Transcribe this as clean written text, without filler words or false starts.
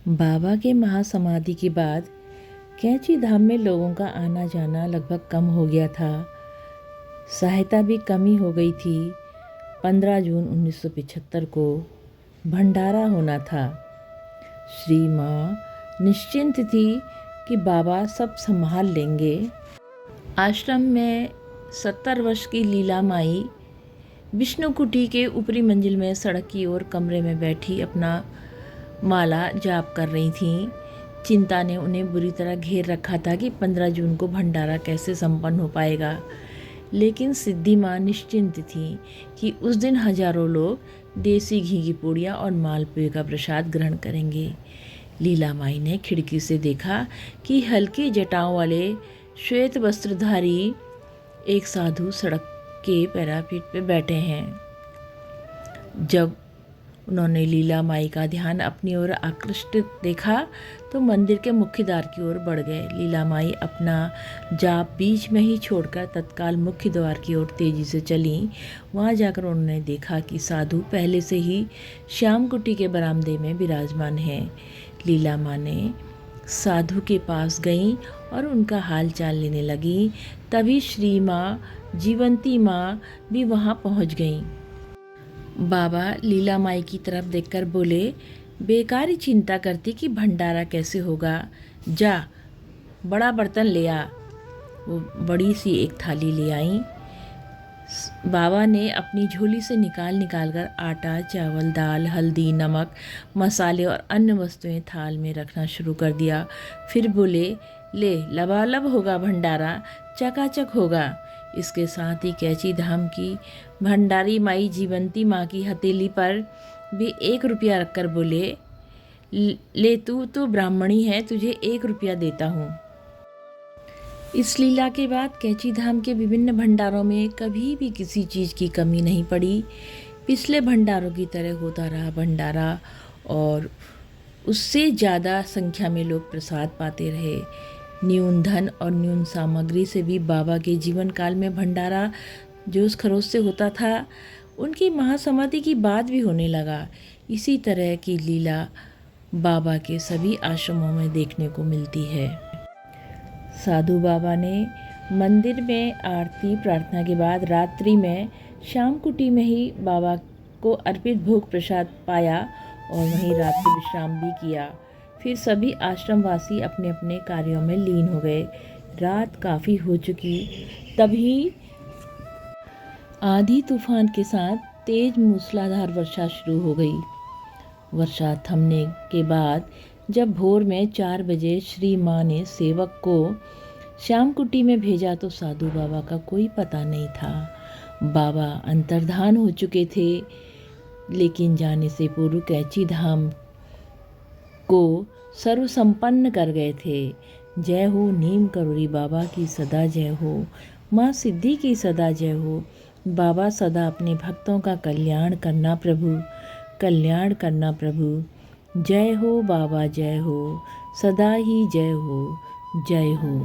बाबा के महासमाधि के बाद कैंची धाम में लोगों का आना जाना लगभग कम हो गया था। सहायता भी कमी हो गई थी। 15 जून 1975 को भंडारा होना था। श्री माँ निश्चिंत थी कि बाबा सब संभाल लेंगे। आश्रम में 70 वर्ष की लीला माई विष्णु कुटी के ऊपरी मंजिल में सड़क की ओर कमरे में बैठी अपना माला जाप कर रही थीं। चिंता ने उन्हें बुरी तरह घेर रखा था कि 15 जून को भंडारा कैसे संपन्न हो पाएगा, लेकिन सिद्धि माँ निश्चिंत थी कि उस दिन हजारों लोग देसी घी की पूड़ियाँ और मालपुए का प्रसाद ग्रहण करेंगे। लीला माई ने खिड़की से देखा कि हल्की जटाओं वाले श्वेत वस्त्रधारी एक साधु सड़क के पैरापीट पे बैठे हैं। जब उन्होंने लीला माई का ध्यान अपनी ओर आकृष्ट देखा तो मंदिर के मुख्य द्वार की ओर बढ़ गए। लीला माई अपना जाप बीच में ही छोड़कर तत्काल मुख्य द्वार की ओर तेजी से चलीं। वहां जाकर उन्होंने देखा कि साधु पहले से ही श्याम कुटी के बरामदे में विराजमान हैं। लीला माँ ने साधु के पास गईं और उनका हाल चाल लेने लगी। तभी श्री माँ जीवंती माँ भी वहां पहुंच गईं। बाबा लीला माई की तरफ देखकर बोले, बेकार ही चिंता करती कि भंडारा कैसे होगा, जा बड़ा बर्तन ले आ। वो बड़ी सी एक थाली ले आई। बाबा ने अपनी झोली से निकाल कर आटा, चावल, दाल, हल्दी, नमक, मसाले और अन्य वस्तुएं थाल में रखना शुरू कर दिया। फिर बोले, ले लबालब होगा भंडारा, चकाचक होगा। इसके साथ ही कैची धाम की भंडारी माई जीवंती माँ की हथेली पर भी 1 रुपया रखकर बोले, ले तू तो ब्राह्मणी है, तुझे 1 रुपया देता हूँ। इस लीला के बाद कैची धाम के विभिन्न भंडारों में कभी भी किसी चीज़ की कमी नहीं पड़ी। पिछले भंडारों की तरह होता रहा भंडारा और उससे ज़्यादा संख्या में लोग प्रसाद पाते रहे। न्यून धन और न्यून सामग्री से भी बाबा के जीवन काल में भंडारा जोश खरोश से होता था। उनकी महासमाधि की बात भी होने लगा। इसी तरह की लीला बाबा के सभी आश्रमों में देखने को मिलती है। साधु बाबा ने मंदिर में आरती प्रार्थना के बाद रात्रि में श्याम कुटी में ही बाबा को अर्पित भोग प्रसाद पाया और वहीं रात्रि विश्राम भी किया। फिर सभी आश्रमवासी अपने अपने कार्यों में लीन हो गए। रात काफ़ी हो चुकी, तभी आंधी तूफान के साथ तेज मूसलाधार वर्षा शुरू हो गई। वर्षा थमने के बाद जब भोर में 4 बजे श्री माँ ने सेवक को श्याम कुटी में भेजा तो साधु बाबा का कोई पता नहीं था। बाबा अंतर्धान हो चुके थे, लेकिन जाने से पूर्व कैची धाम को सर्वसंपन्न कर गए थे। जय हो नीम करोड़ी बाबा की सदा जय हो, माँ सिद्धि की सदा जय हो। बाबा सदा अपने भक्तों का कल्याण करना प्रभु, कल्याण करना प्रभु। जय हो बाबा जय हो, सदा ही जय हो, जय हो।